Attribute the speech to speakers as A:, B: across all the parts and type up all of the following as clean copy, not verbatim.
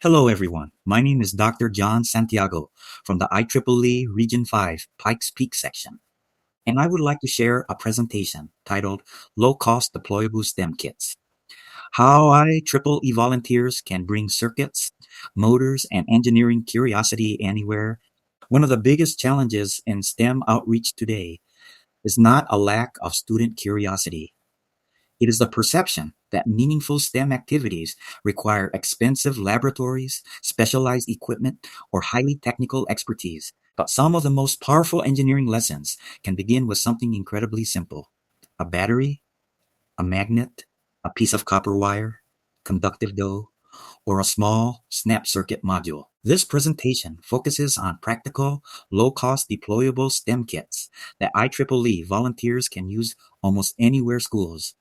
A: Hello, everyone. My name is Dr. John Santiago from the IEEE Region 5 Pikes Peak section, and I would like to share a presentation titled Low-Cost Deployable STEM Kits. How IEEE volunteers can bring circuits, motors, and engineering curiosity anywhere. One of the biggest challenges in STEM outreach today is not a lack of student curiosity. It is the perception that meaningful STEM activities require expensive laboratories, specialized equipment, or highly technical expertise. But some of the most powerful engineering lessons can begin with something incredibly simple: a battery, a magnet, a piece of copper wire, conductive dough, or a small snap circuit module. This presentation focuses on practical, low-cost deployable STEM kits that IEEE volunteers can use almost anywhere: schools,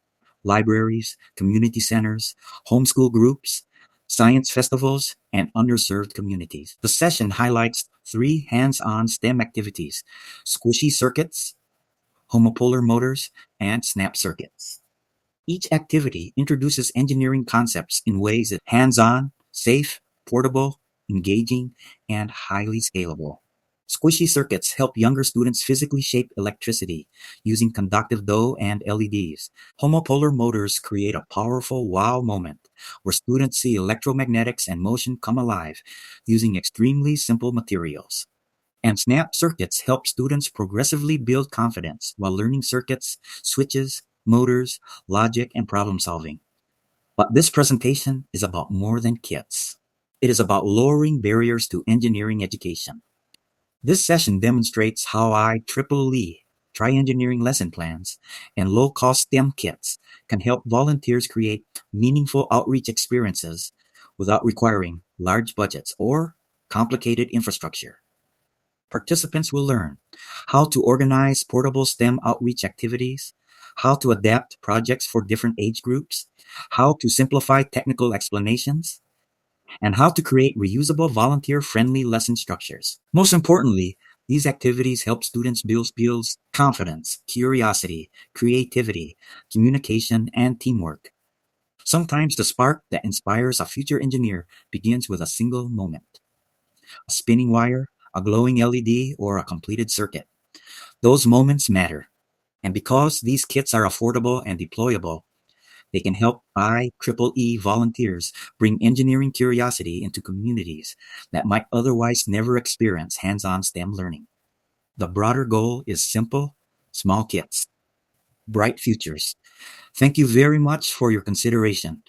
A: libraries, community centers, homeschool groups, science festivals, and underserved communities. The session highlights three hands-on STEM activities: squishy circuits, homopolar motors, and snap circuits. Each activity introduces engineering concepts in ways that hands-on, safe, portable, engaging, and highly scalable. Squishy circuits help younger students physically shape electricity using conductive dough and LEDs. Homopolar motors create a powerful wow moment where students see electromagnetics and motion come alive using extremely simple materials. And snap circuits help students progressively build confidence while learning circuits, switches, motors, logic, and problem solving. But this presentation is about more than kits. It is about lowering barriers to engineering education. This session demonstrates how IEEE tri-engineering lesson plans and low-cost STEM kits can help volunteers create meaningful outreach experiences without requiring large budgets or complicated infrastructure. Participants will learn how to organize portable STEM outreach activities, how to adapt projects for different age groups, how to simplify technical explanations, and how to create reusable volunteer-friendly lesson structures. Most importantly, these activities help students build skills, confidence, curiosity, creativity, communication, and teamwork. Sometimes the spark that inspires a future engineer begins with a single moment: a spinning wire, a glowing LED, or a completed circuit. Those moments matter. And because these kits are affordable and deployable, they can help IEEE volunteers bring engineering curiosity into communities that might otherwise never experience hands-on STEM learning. The broader goal is simple: small kits, bright futures. Thank you very much for your consideration.